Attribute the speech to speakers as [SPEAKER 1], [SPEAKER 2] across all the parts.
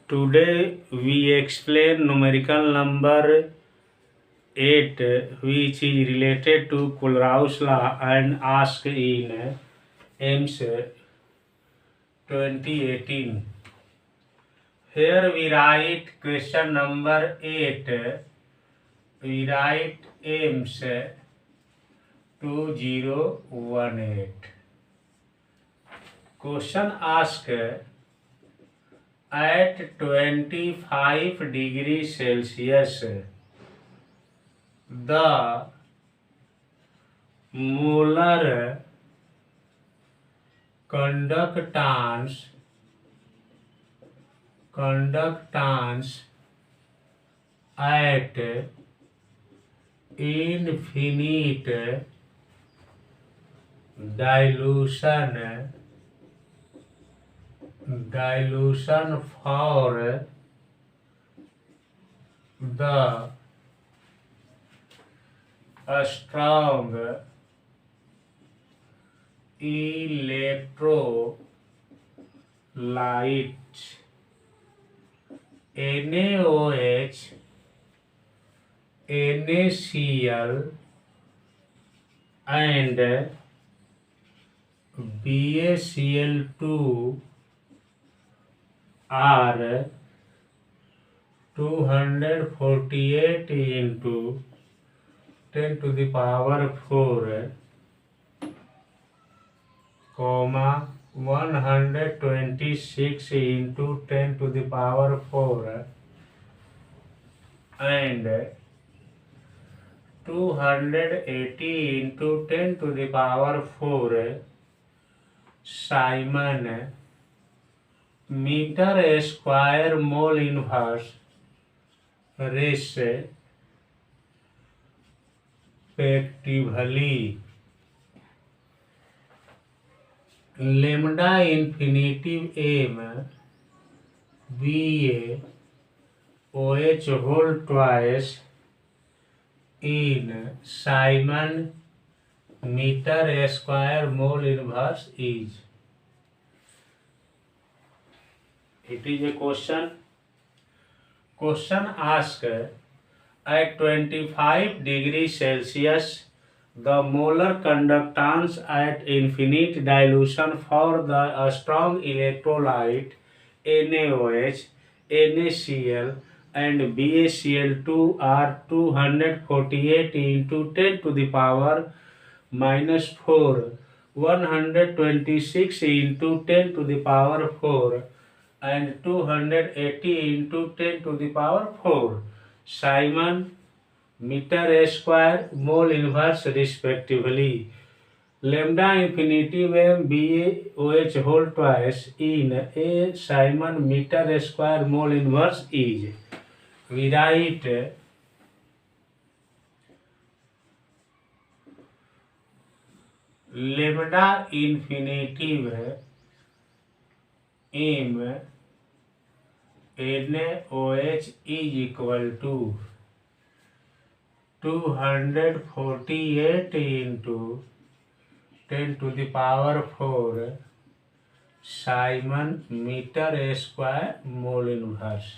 [SPEAKER 1] Today we explain numerical number 8 which is related to Kulraus law and asked in AIMS 2018. Here we write question number 8. We write AIMS 2018. Question asked at 25 degrees Celsius the molar conductance at infinite dilution for the strong electrolytes NaOH, NaCl and BaCl2 are 248 into 10 to the power 4, 126 into 10 to the power 4 and 280 into 10 to the power 4 Simon meter square mole inverse respectively. Lambda infinitive m Va OH whole twice in Simon meter square mole inverse is. It is a question. Question asked at 25 degrees Celsius the molar conductance at infinite dilution for the strong electrolyte NaOH, NaCl and BaCl2 are 248 into 10 to the power minus 4, 126 into 10 to the power 4 and 280 into 10 to the power 4 Simon meter square mole inverse respectively. Lambda infinitive m BaOH whole twice in a Simon meter square mole inverse is. We write lambda infinitive m NaOH is equal to 248 into 10 to the power 4 Simon meter square mole inverse.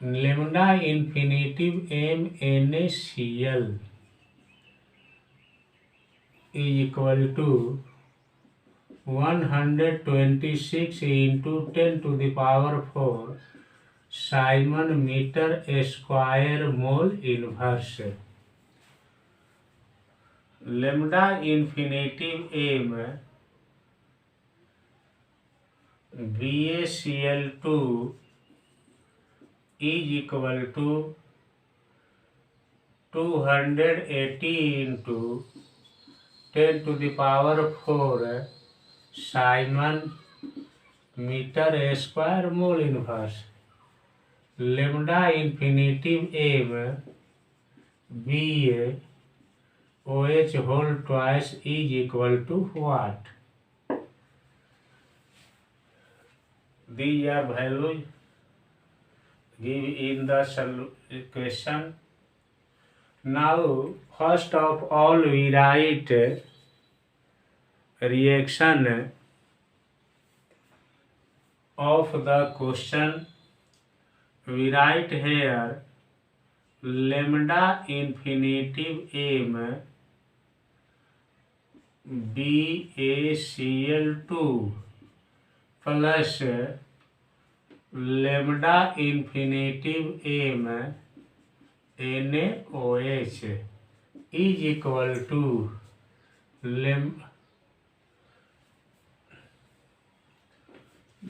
[SPEAKER 1] Lambda infinitive m NaCl is equal to 126 into 10 to the power 4 Simon meter square mole inverse. Lambda infinitive m BaCl2 is equal to 280 into 10 to the power 4 Simon meter square mole inverse. Lambda infinitive m BaOH whole twice is equal to what? These are values given in the question. Now first of all we write reaction of the question, we write here lambda infinitive m BaCl2 plus lambda infinitive m NaOH is equal to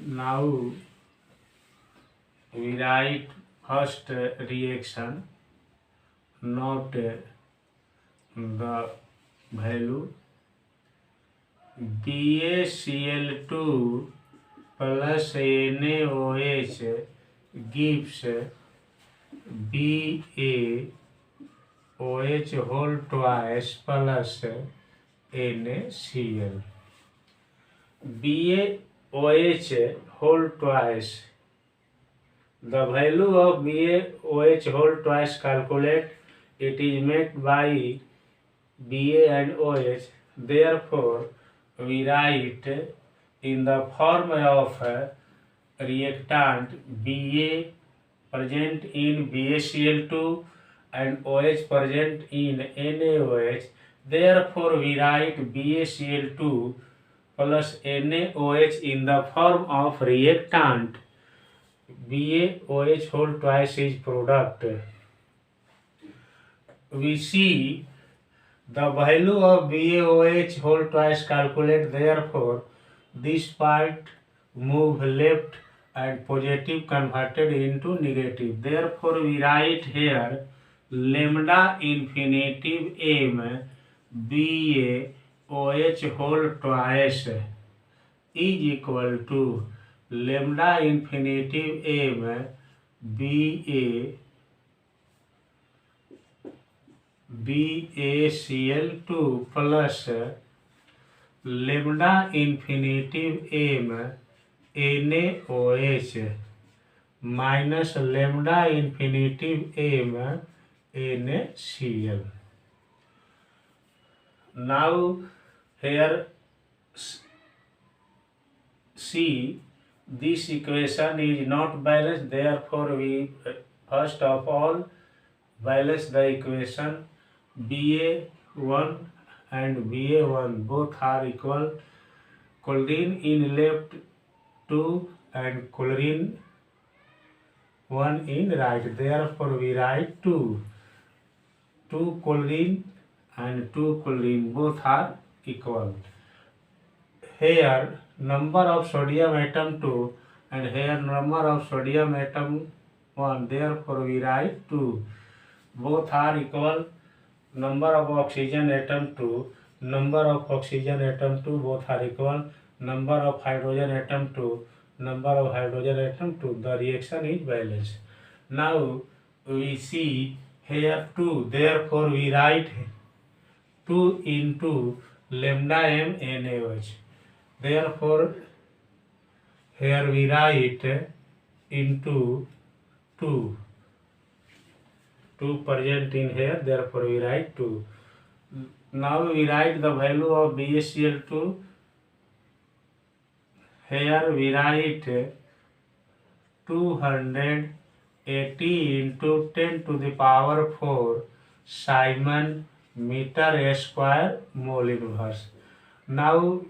[SPEAKER 1] now we write first reaction, not the value. BaCl2 plus NaOH gives BaOH whole twice plus NaCl. BaOH whole twice. The value of BaOH whole twice calculate. It is made by Ba and OH. Therefore, we write in the form of reactant Ba present in BaCl2 and OH present in NaOH. Therefore, we write BaCl2 plus NaOH in the form of reactant. BaOH whole twice is product. We see the value of BaOH whole twice calculate. Therefore, this part move left and positive converted into negative. Therefore, we write here lambda infinitive m BaOH whole twice is equal to lambda infinitive m BaCl2 plus lambda infinitive m NaOH minus lambda infinitive m NaCl. Now here see, this equation is not balanced. Therefore, we first of all balance the equation. Ba1 and Ba1 both are equal. Chlorine in left 2 and chlorine 1 in right. Therefore, we write 2 chlorine and 2 chlorine both are equal. Here number of sodium atom 2 and here number of sodium atom 1. Therefore, we write 2. Both are equal. Number of oxygen atom 2, number of oxygen atom 2 both are equal. Number of hydrogen atom 2, number of hydrogen atom 2. The reaction is balanced. Now we see here 2. Therefore, we write 2 into lambda m NaOH. Therefore, here we write into 2 present in here. Therefore, we write 2. Now we write the value of BaCl2. Here we write 280 into 10 to the power 4 Simon meter square mole inverse. Now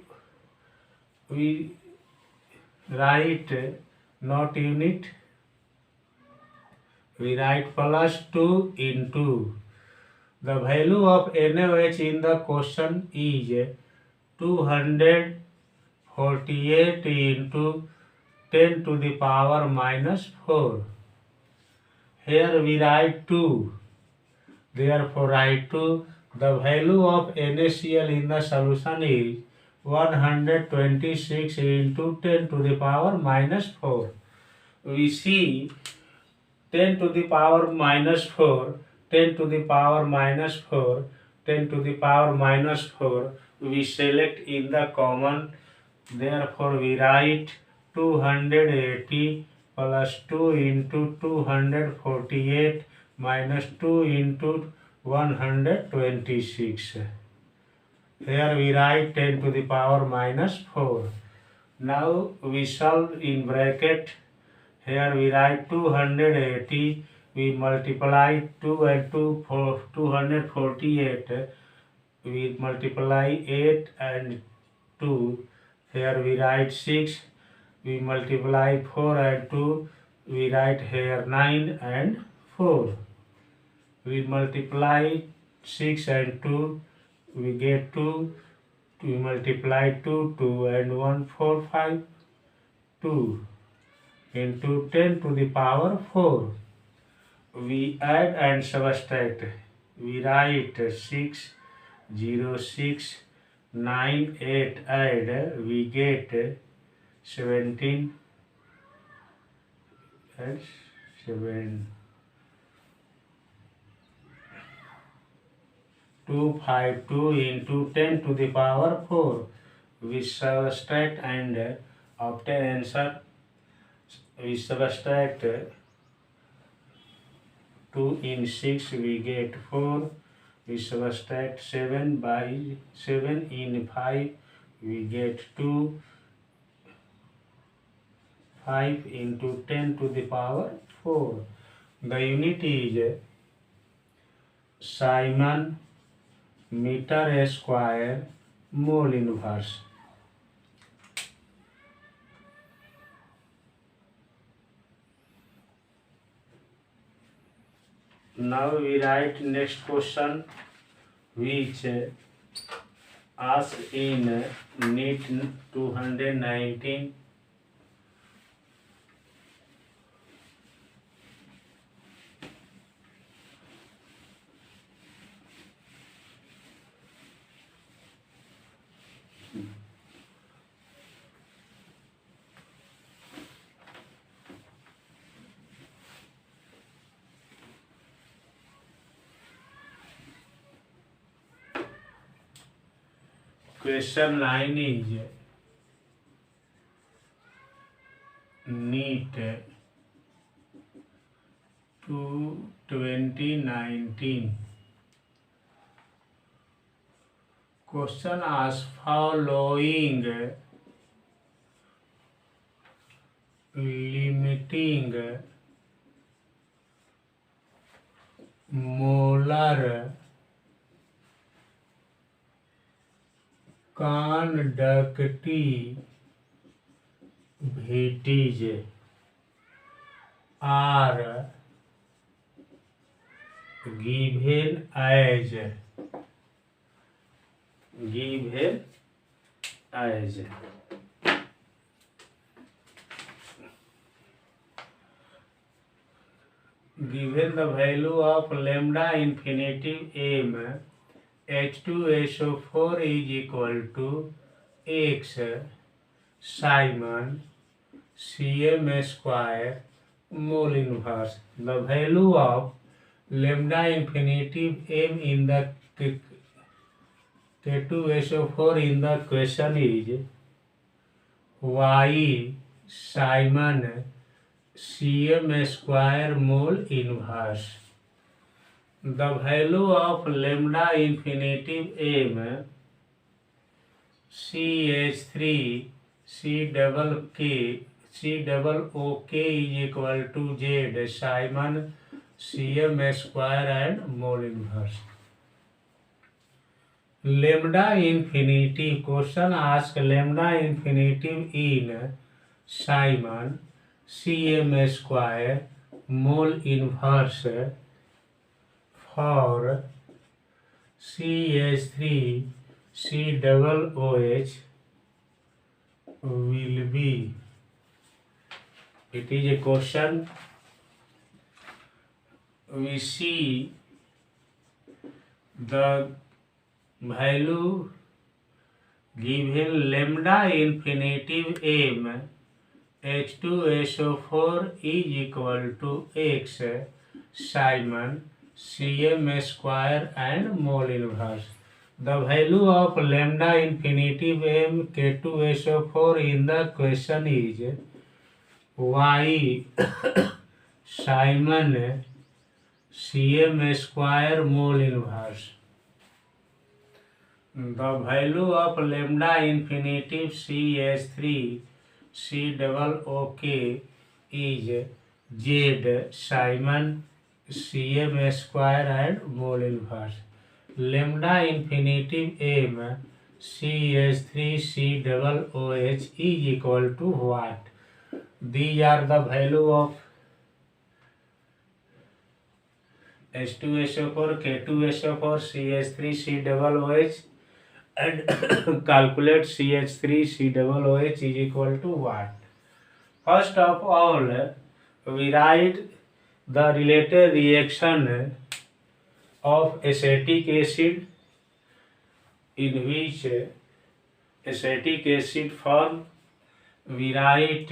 [SPEAKER 1] we write not unit. We write plus 2 into the value of NaOH in the question is 248 into 10 to the power minus 4. Here we write 2. Therefore, write 2. The value of NaCl in the solution is 126 into 10 to the power minus 4. We see 10 to the power minus 4, 10 to the power minus 4, 10 to the power minus 4. We select in the common. Therefore, we write 280 plus 2 into 248 minus 2 into 126. Here we write 10 to the power minus 4. Now we solve in bracket. Here we write 280. We multiply 2 and 2 for 248. We multiply 8 and 2. Here we write 6. We multiply 4 and 2. We write here 9 and 4. We multiply 6 and 2. We get 2. We multiply 2, 2 and 1, 4, 5, 2 into 10 to the power 4. We add and subtract. We write 6, 0, 6, 9, 8, add. We get 17 and 7. 252 into 10 to the power 4. We subtract and obtain answer. We subtract 2 in 6, we get 4. We subtract 7 by 7 in 5, we get 2. 5 into 10 to the power 4. The unit is Simon meter square mole inverse. Now we write next question, which asked in NEET 219. Question 9 is NEET 2019. Question asks following limiting molar conductivity are given as given the value of lambda infinitive m, H2SO4 is equal to X Simon Cm square mole inverse. The value of lambda infinitive m in the K2SO4 in the question is Y Simon Cm square mole inverse. The value of lambda infinitive m CH3 C double OK is equal to Z Simon Cm square and mole inverse. Lambda infinitive, question asks lambda infinitive in Simon Cm square mole inverse for CH3 C double OH will be. It is a question. We see the value given lambda infinitive m H2SO4 is equal to X Simon Cm square and mole inverse. The value of lambda infinitive m K2SO4 in the question is Y Simon Cm square mole inverse. The value of lambda infinitive CH3 C double OK is Z Simon Cm square and mole inverse. Lambda infinitive M CH3 C double OH is equal to what? These are the value of H2SO4, K2SO4, CH3 C double OH, and calculate CH3 C double OH is equal to what? First of all, we write the related reaction of acetic acid, in which acetic acid form. We write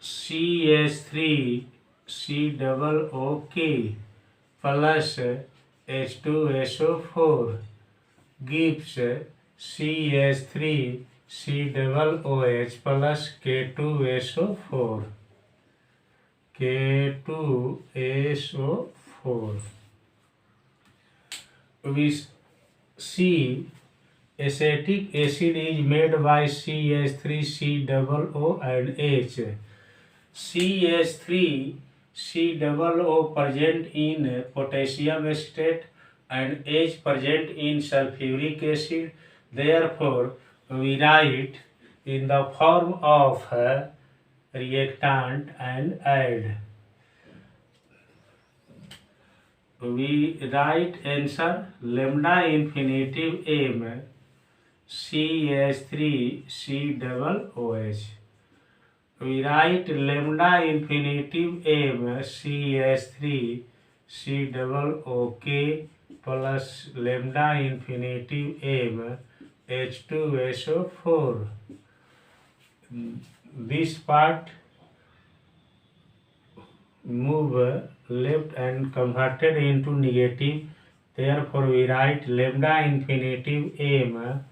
[SPEAKER 1] CH3 C double OK plus H2SO4 gives CH3 C double OH plus K2SO4. K2SO4. We see acetic acid is made by CH3 C double O and H. CH3 C double O present in potassium state and H present in sulfuric acid. Therefore, we write in the form of reactant and add. We write answer lambda infinitive M CH3 C double OH. We write lambda infinitive M CH3 C double OK plus lambda infinitive M H2SO4. This part move left and converted into negative. Therefore, we write lambda infinitive M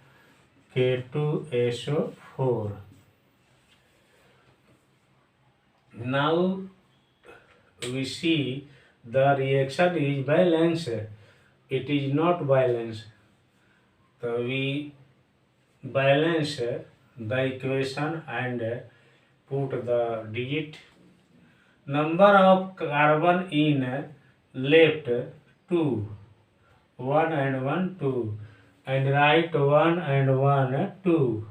[SPEAKER 1] K2SO4. Now we see the reaction is balanced. It is not balanced. So we balance the equation and put the digit. Number of carbon in left 2, 1 and 1 2, and right 1 and 1 2.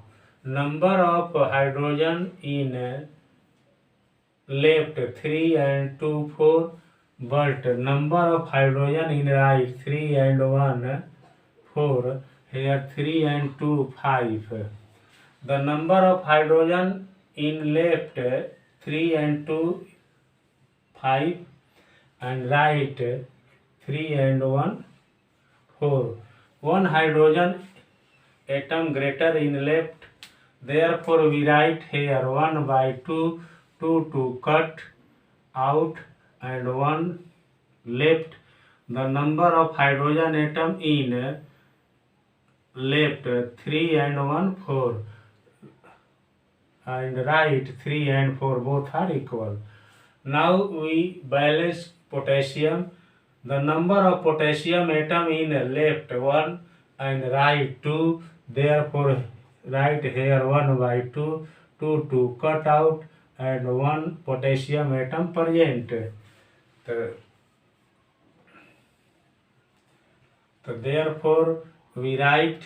[SPEAKER 1] Number of hydrogen in left 3 and 2 4, but number of hydrogen in right 3 and 1 4, here 3 and 2 5. The number of hydrogen in left 3 and 2 5 and right 3 and 1 4. One hydrogen atom greater in left. Therefore, we write here 1 by 2 to cut out and 1 left. The number of hydrogen atom in left 3 and 1 4 and right 3 and 4 both are equal. Now we balance potassium. The number of potassium atom in left 1 and right 2. Therefore, write here 1 by 2 to cut out and 1 potassium atom present. So therefore, we write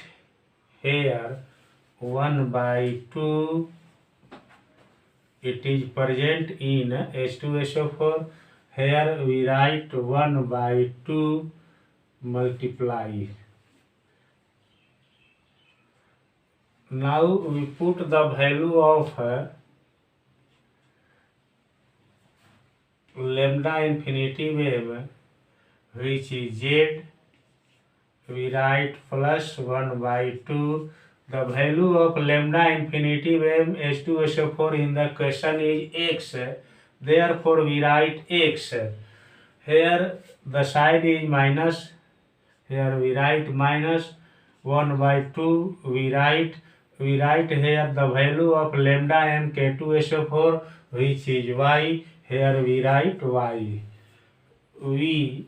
[SPEAKER 1] here 1 by 2. It is present in H2SO4. Here we write 1 by 2 multiply. Now we put the value of lambda infinitive M, which is Z. We write plus 1 by 2. The value of lambda infinitive M H2SO4 in the question is X. Therefore, we write X. Here the side is minus. Here we write minus 1 by 2. We write here the value of lambda M K2SO4, which is Y. Here we write Y. We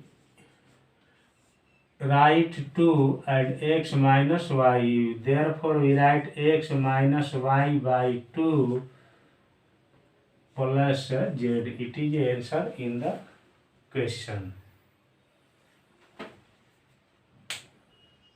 [SPEAKER 1] write 2 and x minus y. Therefore, we write x minus y by 2 plus z. It is the answer in the question.